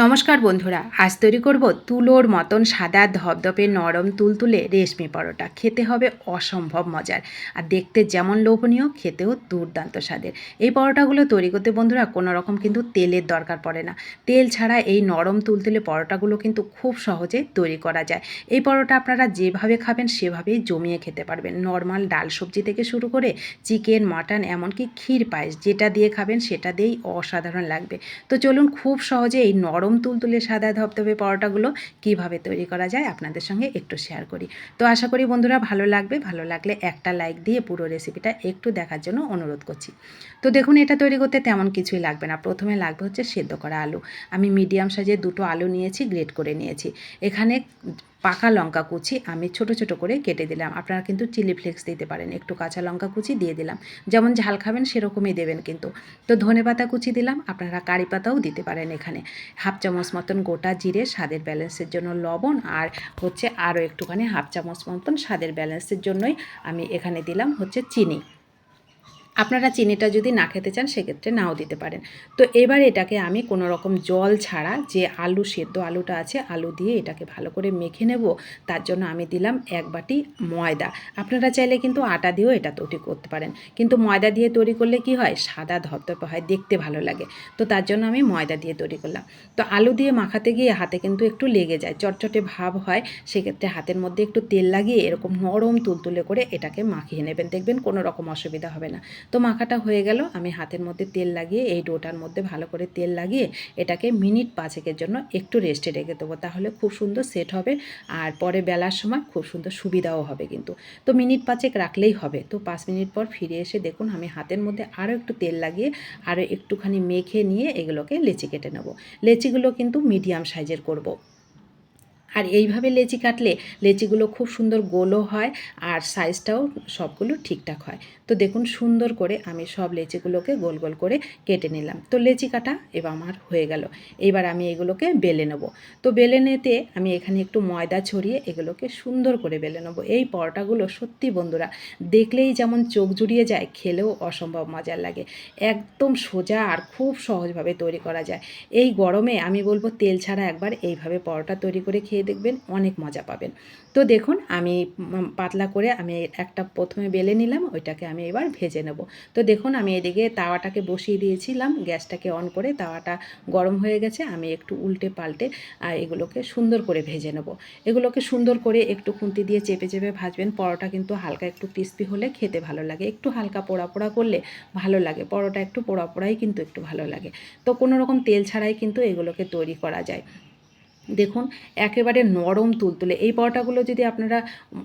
নমস্কার বন্ধুরা, আজ তৈরি করব তুলোর মতন সাদা ধপধপে নরম তুলতুলে রেশমি পরোটা। খেতে হবে অসম্ভব মজার, আর দেখতে যেমন লোভনীয় খেতেও দুর্দান্ত স্বাদের। এই পরোটাগুলো তৈরি করতে বন্ধুরা কোনো রকম কিন্তু তেলের দরকার পড়ে না। তেল ছাড়া এই নরম তুলতুলে পরোটাগুলো কিন্তু খুব সহজে তৈরি করা যায়। এই পরোটা আপনারা যেভাবে খাবেন সেভাবেই জমিয়ে খেতে পারবেন। নর্মাল ডাল সবজি থেকে শুরু করে চিকেন, মাটন, এমনকি ক্ষীর পায়েস যেটা দিয়ে খাবেন সেটা দিয়েই অসাধারণ লাগবে। তো চলুন খুব সহজে এই নরম তুলতুলে সাদা ধবধবে পরোটাগুলো কিভাবে তৈরি করা যায় আপনাদের সঙ্গে একটু শেয়ার করি। তো আশা করি বন্ধুরা ভালো লাগবে। ভালো লাগলে একটা লাইক দিয়ে পুরো রেসিপিটা একটু দেখার জন্য অনুরোধ করছি। তো দেখুন, এটা তৈরি করতে তেমন কিছুই লাগবে না। প্রথমে লাগবে হচ্ছে সেদ্ধ করা আলু। আমি মিডিয়াম সাইজের দুটো আলু নিয়েছি, গ্রেট করে নিয়েছি। এখানে পাকা লঙ্কা কুচি আমি ছোট ছোট করে কেটে দিলাম। আপনারা কিন্তু চিলি ফ্লেক্স দিতে পারেন। একটু কাঁচা লঙ্কা কুচি দিয়ে দিলাম, যেমন ঝাল খাবেন সেরকমই দেবেন কিন্তু। তো ধনেপাতা কুচি দিলাম, আপনারা কারি পাতাও দিতে পারেন। এখানে হাফ চামচ মতন গোটা জিরে, স্বাদের ব্যালেন্সের জন্য লবণ, আর হচ্ছে আরও একটুখানি হাফ চামচ মতন স্বাদের ব্যালেন্সের জন্যই আমি এখানে দিলাম হচ্ছে চিনি। আপনারা চিনিটা যদি না খেতে চান সেক্ষেত্রে নাও দিতে পারেন। তো এবার এটাকে আমি কোনো রকম জল ছাড়া, যে আলু সেদ্ধ আলুটা আছে আলু দিয়ে এটাকে ভালো করে মেখে নেব। তার জন্য আমি দিলাম 1 বাটি ময়দা। আপনারা চাইলে কিন্তু আটা দিয়েও এটা তৈরি করতে পারেন, কিন্তু ময়দা দিয়ে তৈরি করলে কি হয়, সাদা ধপধপে হয়, দেখতে ভালো লাগে। তো তার জন্য আমি ময়দা দিয়ে তৈরি করলাম। তো আলু দিয়ে মাখাতে গিয়ে হাতে কিন্তু একটু লেগে যায়, চটচটে ভাব হয়। সেক্ষেত্রে হাতের মধ্যে একটু তেল লাগিয়ে এরকম নরম তুলতুলে করে এটাকে মাখিয়ে নেবেন, দেখবেন কোনো রকম অসুবিধা হবে না। তো মাখাটা হয়ে গেল। আমি হাতের মধ্যে তেল লাগিয়ে এই ডোটার মধ্যে ভালো করে তেল লাগিয়ে এটাকে মিনিট 5-এর জন্য একটু রেস্টে রেখে দেবো, তাহলে খুব সুন্দর সেট হবে। আর পরে বেলার সময় খুব সুন্দর সুবিধাও হবে কিন্তু। তো মিনিট 5 রাখলেই হবে। তো 5 মিনিট পর ফিরে এসে দেখুন আমি হাতের মধ্যে আরও একটু তেল লাগিয়ে আরও একটুখানি মেখে নিয়ে এগুলোকে লেচি কেটে নেব। লেচিগুলো কিন্তু মিডিয়াম সাইজের করব। আর এইভাবে লেচি কাটলে লেচিগুলো খুব সুন্দর গোলও হয়, আর সাইজটাও সবগুলো ঠিকঠাক হয়। তো দেখুন সুন্দর করে আমি সব লেচিগুলোকে গোল গোল করে কেটে নিলাম। তো লেচি কাটা এবার আমার হয়ে গেল। এবার আমি এগুলোকে বেলে নেব। তো বেলে নিতে আমি এখানে একটু ময়দা ছড়িয়ে এগুলোকে সুন্দর করে বেলে নেব। এই পরোটাগুলো সত্যি বন্ধুরা দেখলেই যেমন চোখ জুড়িয়ে যায়, খেলেও অসম্ভব মজার লাগে। একদম সোজা আর খুব সহজভাবে তৈরি করা যায়। এই গরমে আমি বলবো তেল ছাড়া একবার এইভাবে পরোটা তৈরি করে খেয়ে দেখবেন, অনেক মজা পাবেন। তো দেখুন আমি পাতলা করে আমি একটা প্রথমে বেলে নিলাম, ওইটাকে আমি এবার ভেজে নেব। তো দেখুন আমি এদিকে তাওয়াটাকে বসিয়ে দিয়েছিলাম, গ্যাসটাকে অন করে তাওয়াটা গরম হয়ে গেছে। আমি একটু উল্টে পাল্টে এগুলোকে সুন্দর করে ভেজে নেব। এগুলোকে সুন্দর করে একটু খুন্তি দিয়ে চেপে চেপে ভাজবেন। পরোটা কিন্তু হালকা একটু ক্রিস্পি হলে খেতে ভালো লাগে, একটু হালকা পোড়া পোড়া করলে ভালো লাগে। পরোটা একটু পোড়া পোড়াই কিন্তু একটু ভালো লাগে। তো কোনো রকম তেল ছাড়াই কিন্তু এগুলোকে তৈরি করা যায়। দেখুন একেবারে নরম তুলতুলে। এই পরোটাগুলো যদি আপনারা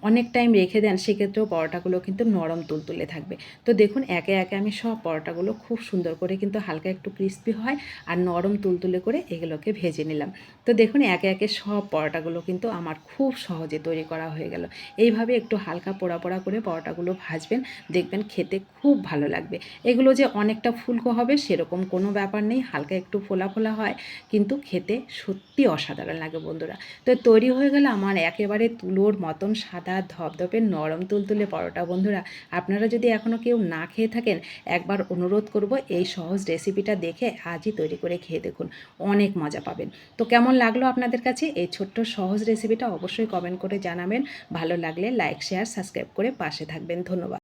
অনেক টাইম রেখে দেন সেক্ষেত্রেও পরোটাগুলো কিন্তু নরম তুলতুলে থাকবে। তো দেখুন একে একে আমি সব পরোটাগুলো খুব সুন্দর করে কিন্তু হালকা একটু ক্রিস্পি হয় আর নরম তুলতুলে করে এগুলোকে ভেজে নিলাম। তো দেখুন একে একে সব পরোটাগুলো কিন্তু আমার খুব সহজে তৈরি করা হয়ে গেল। এইভাবে একটু হালকা পোড়া পোড়া করে পরোটাগুলো ভাজবেন, দেখবেন খেতে খুব ভালো লাগবে। এগুলো যে অনেকটা ফুলকো হবে সেরকম কোনো ব্যাপার নেই, হালকা একটু ফোলা ফোলা হয়, কিন্তু খেতে সত্যি অসাধারণ লাগে বন্ধুরা। তো তৈরি হয়ে গেল আমার একেবারে তুলোর মতন সাদা ধপধপে নরম তুলতুলে পরোটা। বন্ধুরা আপনারা যদি এখনও কেউ না খেয়ে থাকেন, একবার অনুরোধ করব এই সহজ রেসিপিটা দেখে আজই তৈরি করে খেয়ে দেখুন, অনেক মজা পাবেন। তো কেমন লাগলো আপনাদের কাছে এই ছোট্ট সহজ রেসিপিটা অবশ্যই কমেন্ট করে জানাবেন। ভালো লাগলে লাইক, শেয়ার, সাবস্ক্রাইব করে পাশে থাকবেন। ধন্যবাদ।